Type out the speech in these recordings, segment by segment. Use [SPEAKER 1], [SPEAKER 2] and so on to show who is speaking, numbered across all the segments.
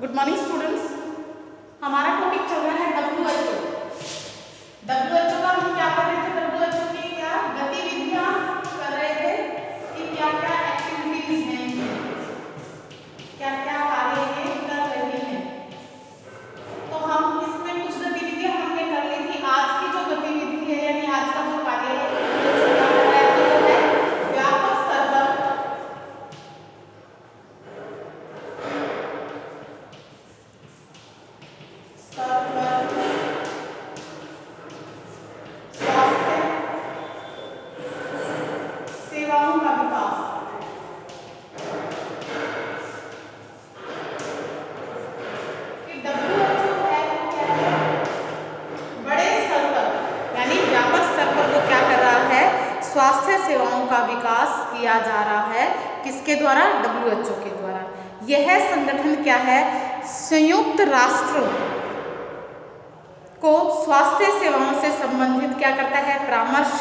[SPEAKER 1] Good morning students. हमारा topic चल रहा है WHO। WHO का हम क्या कर रहे थे, WHO की क्या गतिविधियां कर रहे थे कि क्या क्या एक्टिविटीज हैं, क्या क्या कार्य ये कर रही हैं। तो हम इसमें कुछ गतिविधियां हमने कर ली थी। आज की जो गतिविधि है यानी आज का जो कार्य है वो है व्यापक स्तर पर सेवाओं का विकास। कि WHO है वो क्या है, बड़े स्तर पर यानी व्यापक स्तर पर वो क्या कर रहा है, स्वास्थ्य सेवाओं का विकास किया जा रहा है। किसके द्वारा? WHO के द्वारा। यह संगठन क्या है, संयुक्त राष्ट्र को स्वास्थ्य सेवाओं से संबंधित क्या करता है, परामर्श,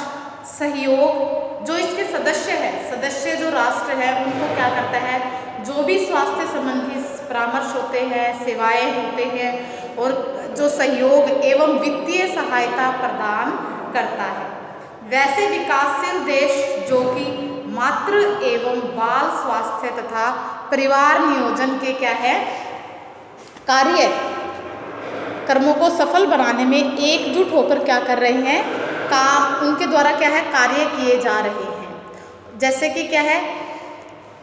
[SPEAKER 1] सहयोग। जो इसके सदस्य जो राष्ट्र है उनको क्या करता है, जो भी स्वास्थ्य संबंधी परामर्श होते हैं, सेवाएं होते हैं और जो सहयोग एवं वित्तीय सहायता प्रदान करता है। वैसे विकासशील देश जो कि मातृ एवं बाल स्वास्थ्य तथा परिवार नियोजन के क्या है, कर्मों को सफल बनाने में एकजुट होकर क्या कर रहे हैं, काम उनके द्वारा क्या है, कार्य किए जा रहे हैं। जैसे कि क्या है,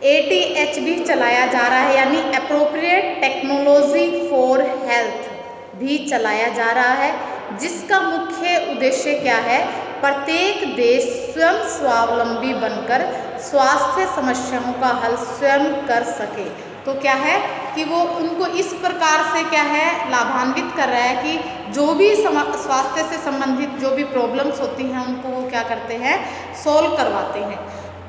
[SPEAKER 1] ATH भी चलाया जा रहा है यानी एप्रोप्रिएट टेक्नोलॉजी फॉर हेल्थ भी चलाया जा रहा है, जिसका मुख्य उद्देश्य क्या है, प्रत्येक देश स्वयं स्वावलंबी बनकर स्वास्थ्य समस्याओं का हल स्वयं कर सके। तो क्या है कि वो उनको इस प्रकार से क्या है, लाभान्वित कर रहा है कि जो भी स्वास्थ्य से संबंधित जो भी प्रॉब्लम्स होती हैं उनको वो क्या करते हैं, सोल्व करवाते हैं।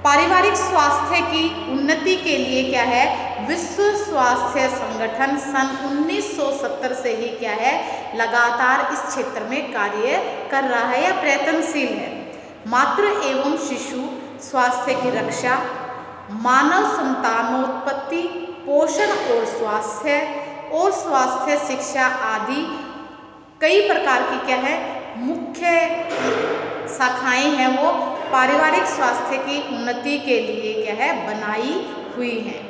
[SPEAKER 1] पारिवारिक स्वास्थ्य की उन्नति के लिए क्या है, विश्व स्वास्थ्य संगठन सन 1970 से ही क्या है, लगातार इस क्षेत्र में कार्य कर रहा है या प्रयत्नशील है। मातृ एवं शिशु स्वास्थ्य की रक्षा, मानव संतानोत्पत्ति, पोषण और स्वास्थ्य शिक्षा आदि कई प्रकार की क्या है, मुख्य शाखाएं हैं वो पारिवारिक स्वास्थ्य की उन्नति के लिए क्या है, बनाई हुई हैं।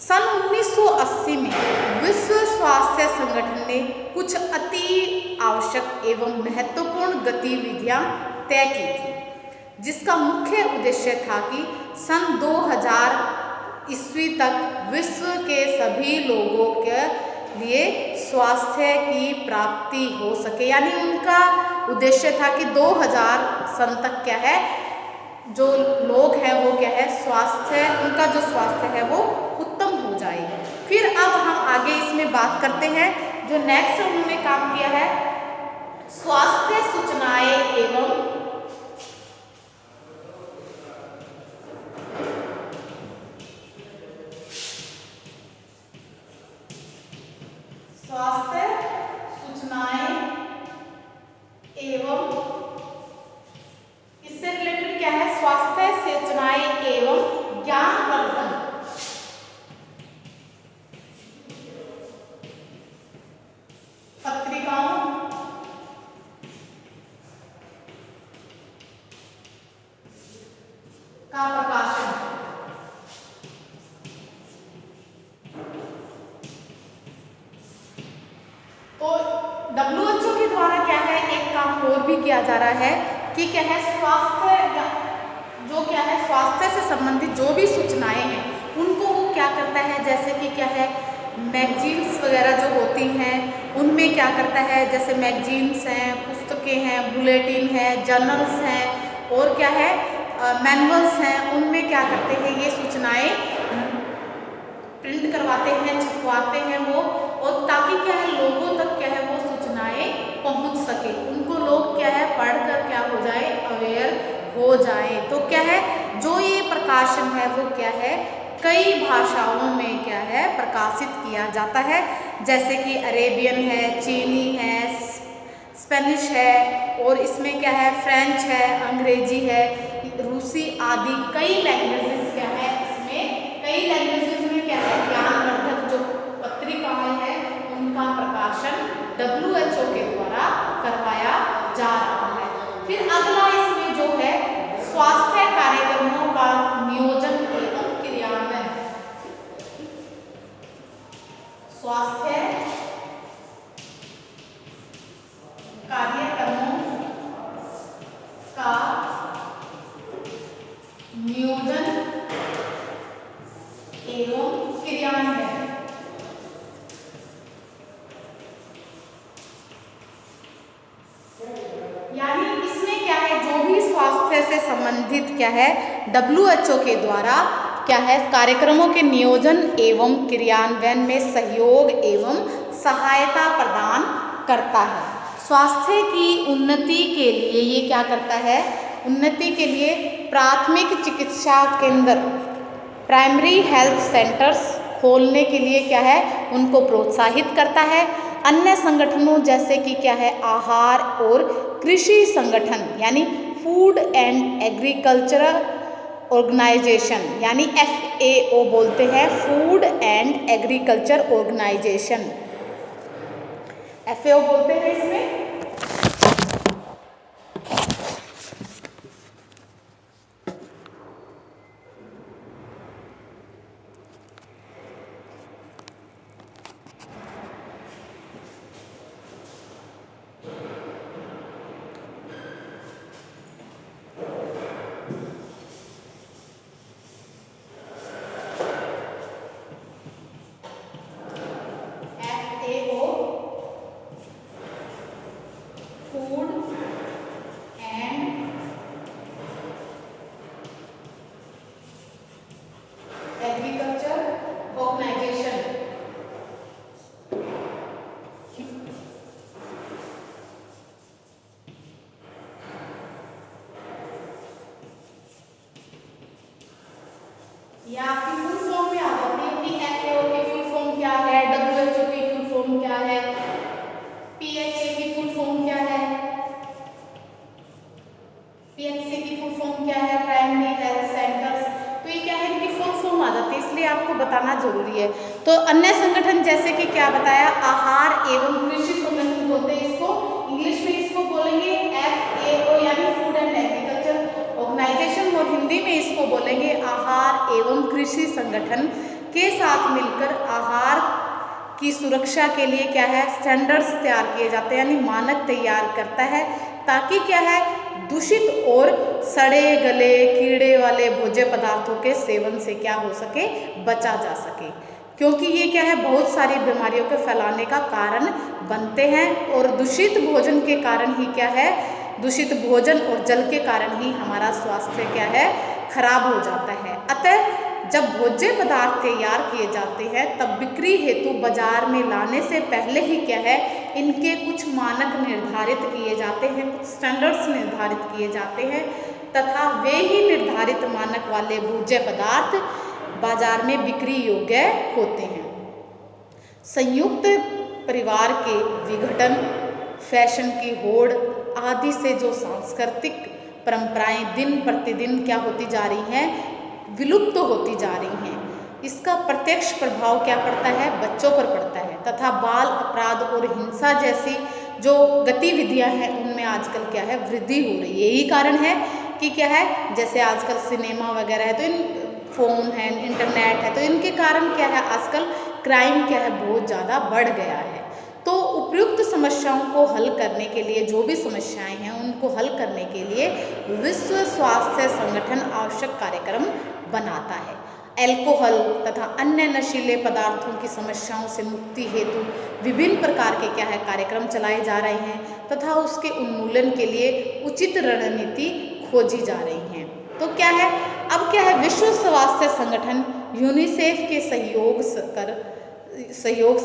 [SPEAKER 1] सन 1980 में विश्व स्वास्थ्य संगठन ने कुछ अति आवश्यक एवं महत्वपूर्ण गतिविधियां तय की थी, जिसका मुख्य उद्देश्य था कि सन 2000 ईस्वी तक विश्व के सभी लोगों के लिए स्वास्थ्य की प्राप्ति हो सके। यानी उनका उद्देश्य था कि 2000 सन तक क्या है, जो लोग हैं वो क्या है, उनका जो स्वास्थ्य है वो उत्तम हो जाए। फिर अब हम आगे इसमें बात करते हैं, जो नेक्स्ट उन्होंने काम किया है, स्वास्थ्य सूचनाएं एवं इससे रिलेटेड क्या है, स्वास्थ्य सूचनाएं एवं ज्ञानवर्धन पत्रिकाओं का प्रकाशन। तो WHO के द्वारा क्या है, एक काम और भी किया जा रहा है कि क्या है, स्वास्थ्य से संबंधित जो भी सूचनाएं हैं उनको वो क्या करता है, जैसे कि क्या है, मैगजीन्स वगैरह जो होती हैं उनमें क्या करता है, जैसे मैगजीन्स हैं, पुस्तकें हैं, बुलेटिन है, जर्नल्स हैं और क्या है, मैनुअल्स हैं, उनमें क्या करते हैं, ये सूचनाएं प्रिंट करवाते हैं, छपवाते हैं वो, और ताकि क्या है, लोगों तक क्या है वो सूचनाएं पहुंच सके, उनको लोग क्या है, पढ़कर क्या हो जाए, अवेयर हो जाए। तो क्या है, जो ये प्रकाशन है वो क्या है, कई भाषाओं में क्या है, प्रकाशित किया जाता है, जैसे कि अरेबियन है, चीनी है, स्पेनिश है और इसमें क्या है, फ्रेंच है, अंग्रेजी है, रूसी आदि कई लैंग्वेजेस क्या है, इसमें कई लैंग्वेजेस में क्या है, ज्ञानवर्धक जो पत्रिका एवं क्रियान्वयन। यानी इसमें क्या है, जो भी स्वास्थ्य से संबंधित क्या है WHO के द्वारा क्या है कार्यक्रमों के नियोजन एवं क्रियान्वयन में सहयोग एवं सहायता प्रदान करता है। स्वास्थ्य की उन्नति के लिए ये क्या करता है, उन्नति के लिए प्राथमिक चिकित्सा केंद्र प्राइमरी हेल्थ सेंटर्स खोलने के लिए क्या है उनको प्रोत्साहित करता है। अन्य संगठनों जैसे कि क्या है आहार और कृषि संगठन यानी फूड एंड एग्रीकल्चरल ऑर्गेनाइजेशन यानी FAO बोलते हैं, food and agriculture organisation FAO बोलते हैं इसमें। ये आपकी फुल फॉर्म में आ जाती है कि FAO की फुल फॉर्म क्या है, WHO की फुल फॉर्म क्या है, PHA की फुल फॉर्म क्या है, PHC की फुल फॉर्म क्या है, प्राइमरी हेल्थ सेंटर्स। तो ये क्या है इनकी फुल फॉर्म आ जाती है, इसलिए आपको बताना जरूरी है। तो अन्य संगठन जैसे कि क्या बताया आहार एवं कृषि संगठन बोलते हैं इसको, इंग्लिश में इसको बोलेंगे FAO यानी फूड एंड एग्रीकल्चर ऑर्गेनाइजेशन और हिंदी में इसको बोलेंगे आहार एवं कृषि संगठन के साथ मिलकर आहार की सुरक्षा के लिए क्या है स्टैंडर्ड्स तैयार किए जाते हैं यानी मानक तैयार करता है, ताकि क्या है दूषित और सड़े गले कीड़े वाले भोज्य पदार्थों के सेवन से क्या हो सके बचा जा सके, क्योंकि ये क्या है बहुत सारी बीमारियों के फैलाने का कारण बनते हैं और दूषित भोजन के कारण ही क्या है दूषित भोजन और जल के कारण ही हमारा स्वास्थ्य क्या है खराब हो जाता है। अतः जब भोज्य पदार्थ तैयार किए जाते हैं तब बिक्री हेतु बाजार में लाने से पहले ही क्या है इनके कुछ मानक निर्धारित किए जाते हैं, कुछ स्टैंडर्ड्स निर्धारित किए जाते हैं तथा वे ही निर्धारित मानक वाले भोज्य पदार्थ बाजार में बिक्री योग्य होते हैं। संयुक्त परिवार के विघटन, फैशन की होड़ आदि से जो सांस्कृतिक परंपराएं दिन प्रतिदिन क्या होती जा रही हैं विलुप्त होती जा रही हैं, इसका प्रत्यक्ष प्रभाव क्या पड़ता है बच्चों पर पड़ता है तथा बाल अपराध और हिंसा जैसी जो गतिविधियां हैं उनमें आजकल क्या है वृद्धि हो रही है। यही कारण है कि क्या है जैसे आजकल सिनेमा वगैरह है तो इन फ़ोन है इंटरनेट है तो इनके कारण क्या है आजकल क्राइम क्या है बहुत ज़्यादा बढ़ गया है। तो उपयुक्त समस्याओं को हल करने के लिए जो भी समस्याएं हैं उनको हल करने के लिए विश्व स्वास्थ्य संगठन आवश्यक कार्यक्रम बनाता है। अल्कोहल तथा अन्य नशीले पदार्थों की समस्याओं से मुक्ति हेतु विभिन्न प्रकार के क्या है कार्यक्रम चलाए जा रहे हैं तथा उसके उन्मूलन के लिए उचित रणनीति खोजी जा रही हैं। तो क्या है अब क्या है विश्व स्वास्थ्य संगठन यूनिसेफ के सहयोग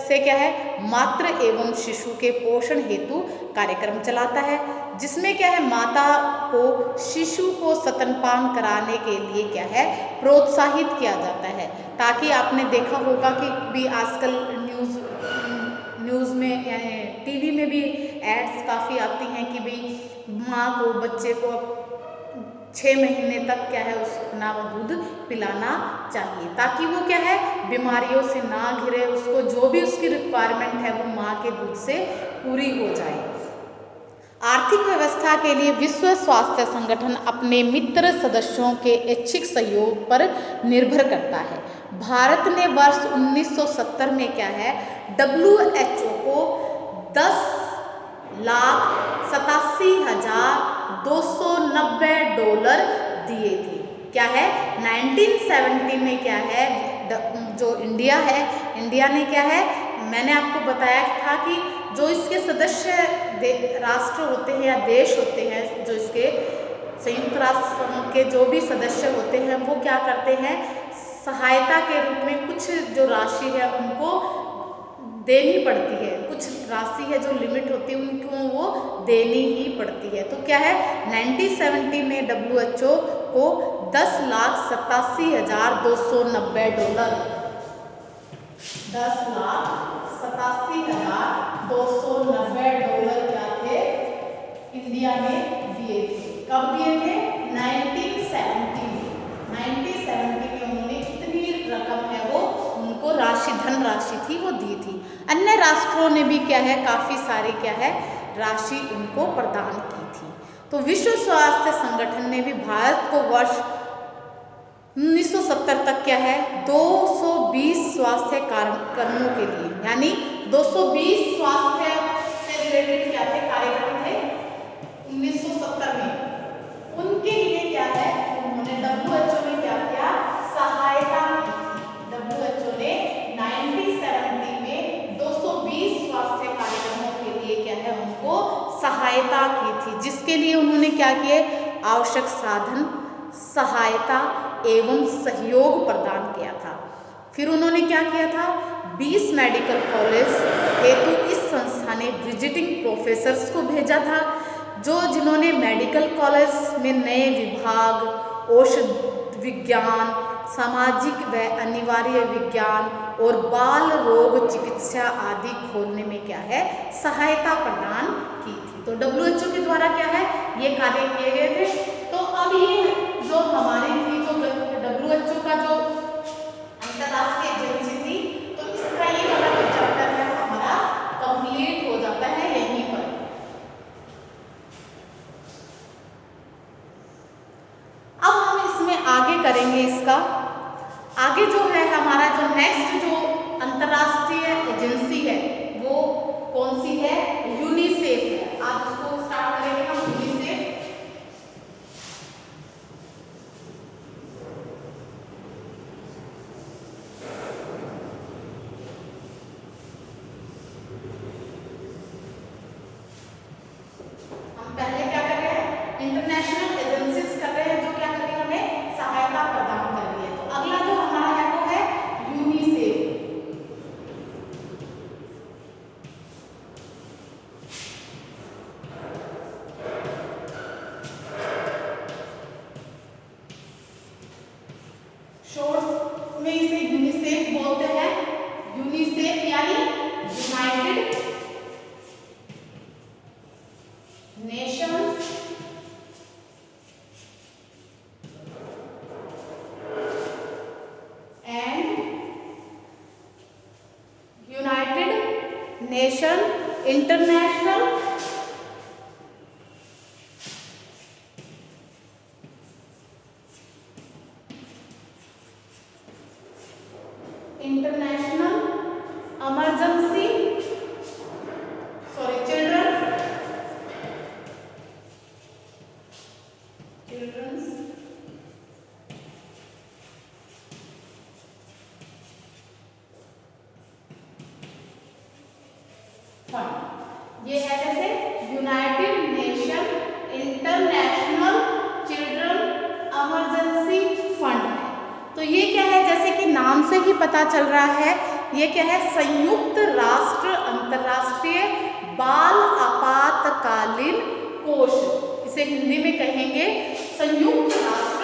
[SPEAKER 1] से क्या है मातृ एवं शिशु के पोषण हेतु कार्यक्रम चलाता है, जिसमें क्या है माता को शिशु को स्तनपान कराने के लिए क्या है प्रोत्साहित किया जाता है, ताकि आपने देखा होगा कि भी आजकल न्यूज़ में यानी टीवी में भी एड्स काफ़ी आती हैं कि भाई माँ को बच्चे को 6 महीने तक क्या है उसको दूध पिलाना चाहिए ताकि वो क्या है बीमारियों से ना घिरे, उसको जो भी उसकी रिक्वायरमेंट है वो माँ के दूध से पूरी हो जाए। आर्थिक व्यवस्था के लिए विश्व स्वास्थ्य संगठन अपने मित्र सदस्यों के ऐच्छिक सहयोग पर निर्भर करता है। भारत ने वर्ष 1970 में क्या है WHO को 10,87,290 डॉलर दिए थे। क्या है 1970 में क्या है जो इंडिया है, इंडिया ने क्या है, मैंने आपको बताया था कि जो इसके सदस्य राष्ट्र होते हैं या देश होते हैं, जो इसके संयुक्त राष्ट्र संघ के जो भी सदस्य होते हैं वो क्या करते हैं, सहायता के रूप में कुछ जो राशि है उनको देनी पड़ती है, कुछ राशि है जो लिमिट होती है उनको वो देनी ही पड़ती है। तो क्या है 1970 में WHO को 10,87,290 डॉलर, 10,87,290 डॉलर क्या थे, इंडिया ने दिए थे। कब दिए थे 1970 में, 1970 में उन्होंने इतनी रकम है वो उनको राशि, धनराशि थी वो दी थी। अन्य राष्ट्रों ने भी क्या है काफ़ी सारी क्या है राशि उनको प्रदान की थी। तो विश्व स्वास्थ्य संगठन ने भी भारत को वर्ष 1970 तक क्या है 220 स्वास्थ्य कार्यक्रमों के लिए, यानी 220 स्वास्थ्य से रिलेटेड क्या थे कार्यक्रम थे 1970 में, उनके लिए क्या है उन्होंने WHO ने क्या किया, सहायता की थी। WHO ने 1970 में 220 स्वास्थ्य कार्यक्रमों के लिए क्या है उनको सहायता की थी, जिसके लिए उन्होंने क्या किए, आवश्यक साधन, सहायता एवं सहयोग प्रदान किया था। फिर उन्होंने क्या किया था, 20 मेडिकल कॉलेज हेतु इस संस्था ने विजिटिंग प्रोफेसर्स को भेजा था, जो जिन्होंने मेडिकल कॉलेज में नए विभाग, औषध विज्ञान, सामाजिक व अनिवार्य विज्ञान और बाल रोग चिकित्सा आदि खोलने में क्या है सहायता प्रदान की थी। तो WHO के द्वारा क्या है ये कार्य किए गए थे। तो अब ये जो हमारी थी जो WHO का जो अंतरराष्ट्रीय एजेंसी थी, तो इसका ये वाला जो चैप्टर है हमारा कंप्लीट हो जाता है यहीं पर। अब हम इसमें आगे करेंगे, इसका आगे जो है हमारा जो नेक्स्ट जो अंतरराष्ट्रीय एजेंसी है वो कौन सी है, यूनिसेफ है। आज उसको स्टार्ट करेंगे हम यूनिसेफ। हम पहले क्या कर रहे हैं, इंटरनेशनल एजेंसीज कर रहे हैं जो क्या कर रही है हमें सहायता प्रदान कर रही है। तो अगला जो हमारा है वो है यूनिसेफ। शॉर्ट में इसे यूनिसेफ बोलते हैं। यूनिसेफ यानी United Nations and United Nation international international emergency children's fund. ये है जैसे United Nation international children emergency fund है। तो ये क्या है, जैसे कि नाम से ही पता चल रहा है, ये क्या है संयुक्त राष्ट्र अंतर्राष्ट्रीय बाल आपातकालीन कोष, इसे हिंदी में कहेंगे संयुक्त राष्ट्र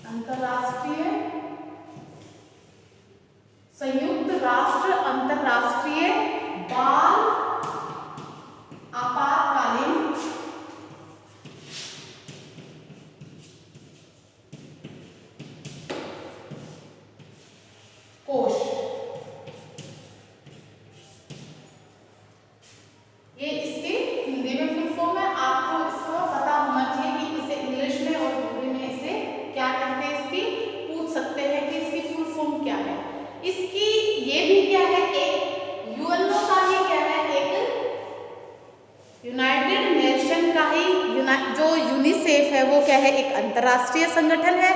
[SPEAKER 1] अंतर्राष्ट्रीय संयुक्त राष्ट्र अंतर्राष्ट्रीय बाल आपातकालीन कोष। ये इसके हिंदी में फुल फॉर्म है, आपको इसका पता है वो क्या है, एक अंतर्राष्ट्रीय संगठन है।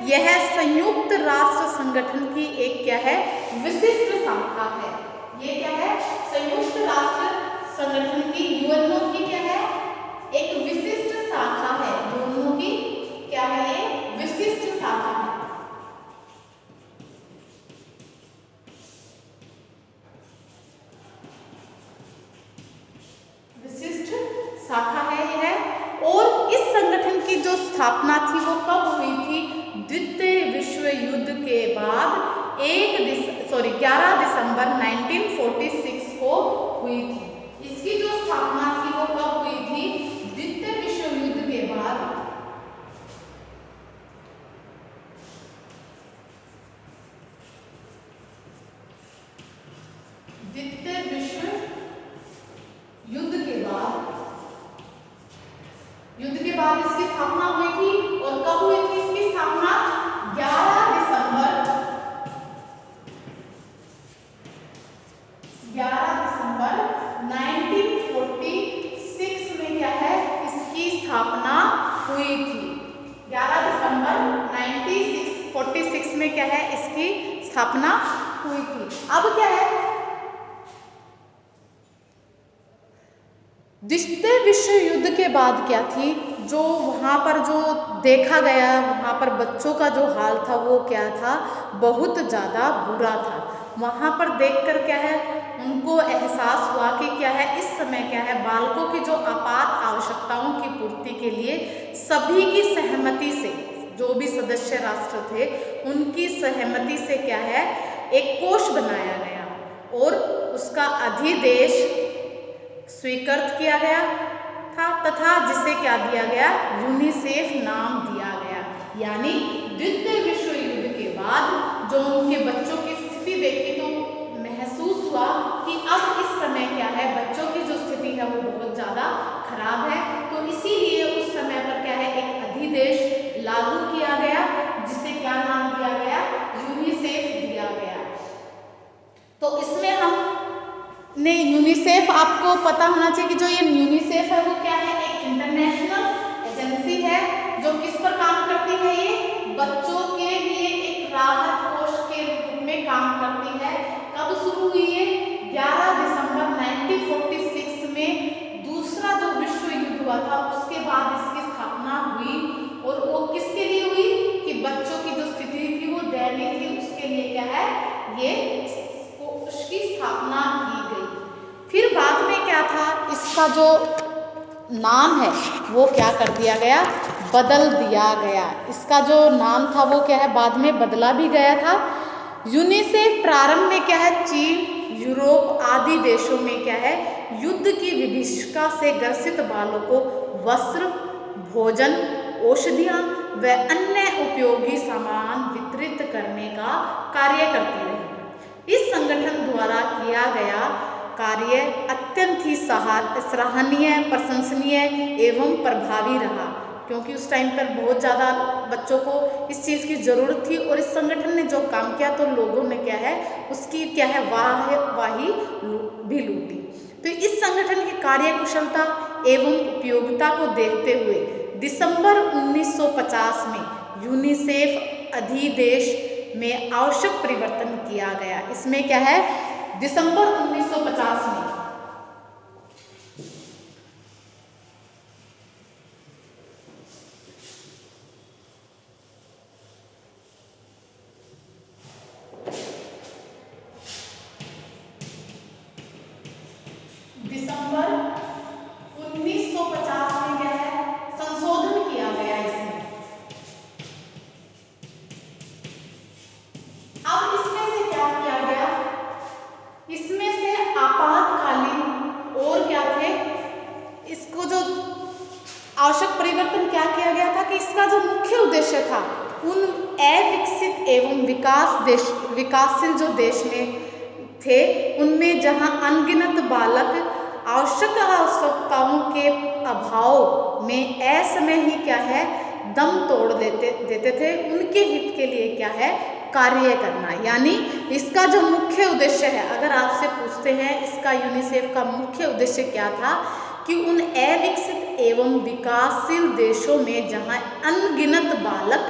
[SPEAKER 1] यह संयुक्त राष्ट्र संगठन की एक क्या है, विशिष्ट शाखा है। ये क्या है, संयुक्त राष्ट्र संगठन की, यूएनओ की क्या है, एक विशिष्ट शाखा है। यूएनओ की क्या है, ये विशिष्ट शाखा है। विशिष्ट शाखा है यह। और इस संगठन की जो स्थापना थी वो कब हुई थी, द्वितीय विश्व युद्ध के बाद 11 दिसंबर 1946 को हुई थी। इसकी जो स्थापना थी वो कब हुई थी, द्वितीय विश्व युद्ध के बाद इसकी स्थापना हुई थी। और कब हुई थी इसकी स्थापना, 11 दिसंबर 1946 में क्या है, इसकी स्थापना हुई थी। 11 दिसंबर 1946 में क्या है, इसकी स्थापना हुई थी। अब क्या है, द्वितीय विश्व युद्ध के बाद क्या थी, जो वहाँ पर जो देखा गया, वहाँ पर बच्चों का जो हाल था वो क्या था, बहुत ज़्यादा बुरा था। वहाँ पर देखकर क्या है, उनको एहसास हुआ कि क्या है, इस समय क्या है, बालकों की जो आपात आवश्यकताओं की पूर्ति के लिए सभी की सहमति से, जो भी सदस्य राष्ट्र थे उनकी सहमति से क्या है, एक कोष बनाया गया और उसका अधिदेश स्वीकृत किया गया था, तथा जिसे क्या दिया गया, यूनिसेफ नाम दिया गया। यानी द्वितीय विश्व युद्ध के बाद जो उनके बच्चों की स्थिति देखी तो महसूस हुआ कि अब इस समय क्या है, बच्चों की जो स्थिति है वो बहुत ज़्यादा खराब है। तो इसीलिए उस समय पर क्या है, एक अधिदेश लागू किया गया जिसे क्या नाम दिया गया, यूनिसेफ दिया गया। तो इसमें हम ने यूनिसेफ, आपको पता होना चाहिए कि जो ये यूनिसेफ है वो क्या है, एक इंटरनेशनल एजेंसी है जो किस पर काम करती है, ये बच्चों के लिए एक राहत कोष के रूप में काम करती है। कब शुरू हुई है, 11 दिसंबर 1946 में दूसरा जो विश्व युद्ध हुआ था उसके बाद इसकी स्थापना हुई। और वो किसके लिए हुई कि बच्चों की जो स्थिति थी वो दयनीय थी, उसके लिए क्या है, ये उसकी स्थापना की गई। फिर बाद में क्या था, इसका जो नाम है वो क्या कर दिया गया, बदल दिया गया। इसका जो नाम था वो क्या है, बाद में बदला भी गया था। यूनिसेफ प्रारंभ में क्या है, चीन, यूरोप आदि देशों में क्या है, युद्ध की विभीषिका से ग्रसित बालों को वस्त्र, भोजन, औषधियाँ व अन्य उपयोगी सामान वितरित करने का कार्य करती रही। इस संगठन द्वारा किया गया कार्य अत्यंत ही सराहनीय, प्रशंसनीय एवं प्रभावी रहा, क्योंकि उस टाइम पर बहुत ज़्यादा बच्चों को इस चीज़ की ज़रूरत थी। और इस संगठन ने जो काम किया तो लोगों ने क्या है, उसकी क्या है, वाही भी लूटी। तो इस संगठन की कार्यकुशलता एवं उपयोगिता को देखते हुए दिसंबर 1950 में यूनिसेफ अधिदेश में आवश्यक परिवर्तन किया गया। इसमें क्या है, दिसंबर 1950 में क्या है, संशोधन किया गया इसमें। अब इसमें से क्या किया गया, इसमें से आपातकालीन और क्या थे, इसको जो आवश्यक परिवर्तन क्या किया गया था कि इसका जो मुख्य उद्देश्य था, उन अविकसित एवं विकासशील जो देश में थे उनमें जहां अनगिनत बालक आवश्यकताओं के अभाव में असमय ही क्या है, दम तोड़ देते थे, उनके हित के लिए क्या है, कार्य करना। यानी इसका जो मुख्य उद्देश्य है, अगर आपसे पूछते हैं इसका यूनिसेफ का मुख्य उद्देश्य क्या था, कि उन अविकसित एवं विकासशील देशों में जहाँ अनगिनत बालक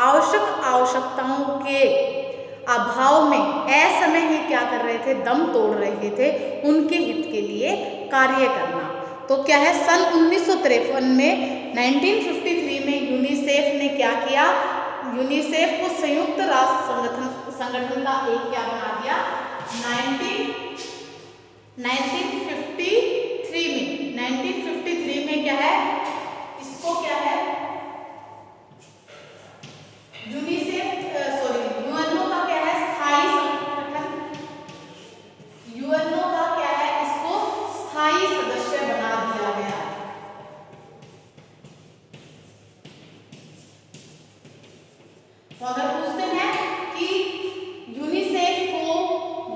[SPEAKER 1] आवश्यकताओं के अभाव में असमय ही क्या कर रहे थे, दम तोड़ रहे थे, उनके हित के लिए कार्य करना। तो क्या है, सन 1953 में 1953 में यूनिसेफ ने क्या किया, यूनिसेफ को संयुक्त राष्ट्र संगठन का एक क्या बना दिया, 1953 में क्या है, इसको क्या है, यूएनओ का क्या है, स्थायी संगठन, यूएनओ का क्या है, इसको स्थायी सदस्य बना दिया गया। तो अगर पूछते हैं कि यूनिसेफ को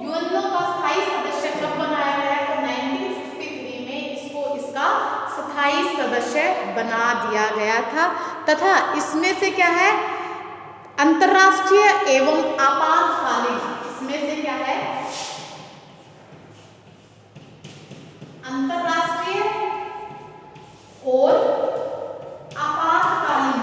[SPEAKER 1] यूएनओ का स्थायी सदस्य कब बनाया गया, तो 1953 में इसको इसका स्थायी सदस्य बना दिया गया था। तथा इसमें से क्या है, अंतर्राष्ट्रीय एवं आपातकालीन, इसमें से क्या है, अंतर्राष्ट्रीय और आपातकालीन,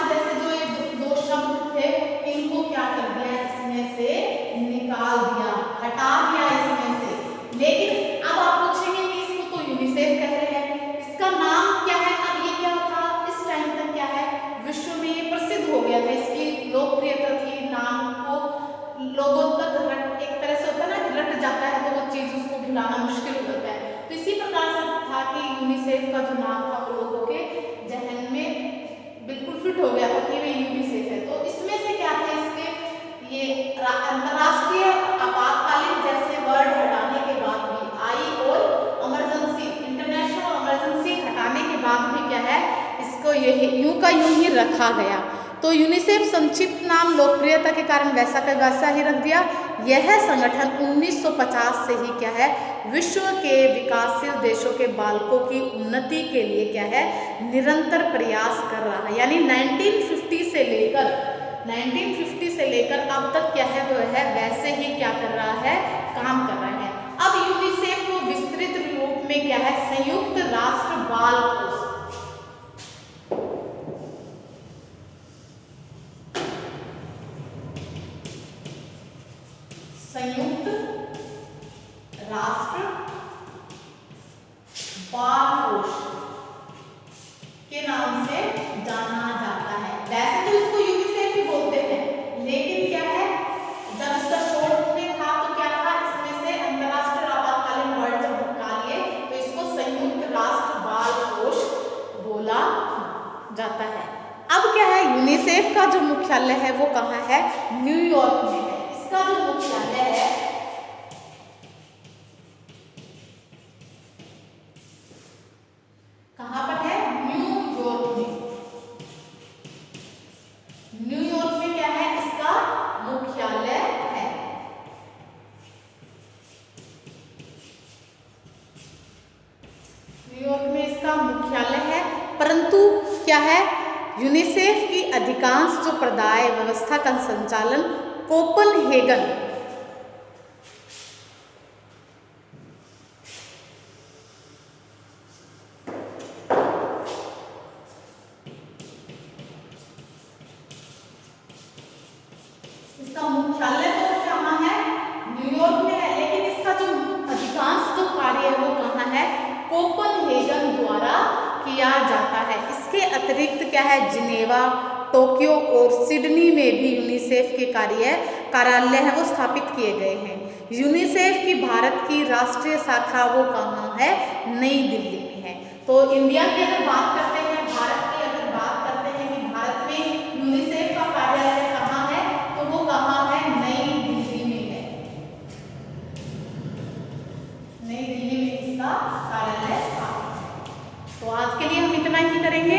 [SPEAKER 1] जैसे जो ये दो शब्द थे, इनको क्या कर दिया, इसमें से निकाल दिया, हटा दिया इसमें से। लेकिन अब आप पूछेंगे कि इसको तो यूनिसेफ कह रहे हैं, इसका नाम क्या है। अब ये क्या था, इस टाइम तक क्या है, विश्व में ये प्रसिद्ध हो गया था, इसकी लोकप्रियता थी, नाम को लोगों तक एक तरह से होता है ना, रट जाता है तो वो चीज उसको भुलाना मुश्किल हो जाता है। तो इसी प्रकार से था कि यूनिसेफ का जो नाम था वो लोगों के जहन में बिल्कुल फिट हो गया था कि वे यूनिसेफ है। तो इसमें से क्या था, इसके ये अंतर्राष्ट्रीय आपातकालीन जैसे वर्ड हटाने के बाद भी, आई और इमरजेंसी, इंटरनेशनल इमरजेंसी हटाने के बाद भी क्या है, इसको यूं का यूं ही रखा गया। तो यूनिसेफ संक्षिप्त नाम लोकप्रियता के कारण वैसा का वैसा ही रख दिया। यह संगठन 1950 से ही क्या है, विश्व के विकासशील देशों के बालकों की उन्नति के लिए क्या है, निरंतर प्रयास कर रहा है। यानी 1950 से लेकर अब तक क्या है, वो है वैसे ही क्या कर रहा है, काम कर रहा है। अब यूनिसेफ को विस्तृत रूप में क्या है, संयुक्त राष्ट्र बाल कोष, संयुक्त राष्ट्र बाल कोष के नाम से जाना जाता है। वैसे तो इसको यूनिसेफ ही बोलते हैं, लेकिन क्या है, जब इसका शॉर्ट में था तो क्या था, इसमें से अंतरराष्ट्रीय आपातकालीन वर्ड जब हटा लिए तो इसको संयुक्त राष्ट्र बाल कोष बोला जाता है। अब क्या है, यूनिसेफ का जो मुख्यालय है वो कहाँ है, न्यूयॉर्क में है। इसका जो मुख्यालय है कहाँ पर है, न्यूयॉर्क में। न्यूयॉर्क में क्या है, इसका मुख्यालय है। न्यूयॉर्क में इसका मुख्यालय है। परंतु क्या है, यूनिसेफ की अधिकांश जो प्रदाय व्यवस्था का संचालन कोपनहेगन इसका मुख्यालय तो कहाँ है, न्यूयॉर्क में है, लेकिन इसका जो अधिकांश जो कार्य है वो कहाँ है, कोपनहेगन द्वारा किया जाता है। इसके अतिरिक्त क्या है, जिनेवा, टोक्यो और सिडनी में भी यूनिसेफ के कार्यालय है वो स्थापित किए गए हैं। यूनिसेफ की भारत की राष्ट्रीय शाखा वो कहाँ है, नई दिल्ली में है। तो इंडिया की अगर बात करते हैं, भारत की अगर बात करते हैं कि भारत में यूनिसेफ का कार्यालय कहाँ है, तो वो कहाँ है, नई दिल्ली में है। नई दिल्ली में इसका कार्यालय। तो आज के लिए हम इतना ही करेंगे।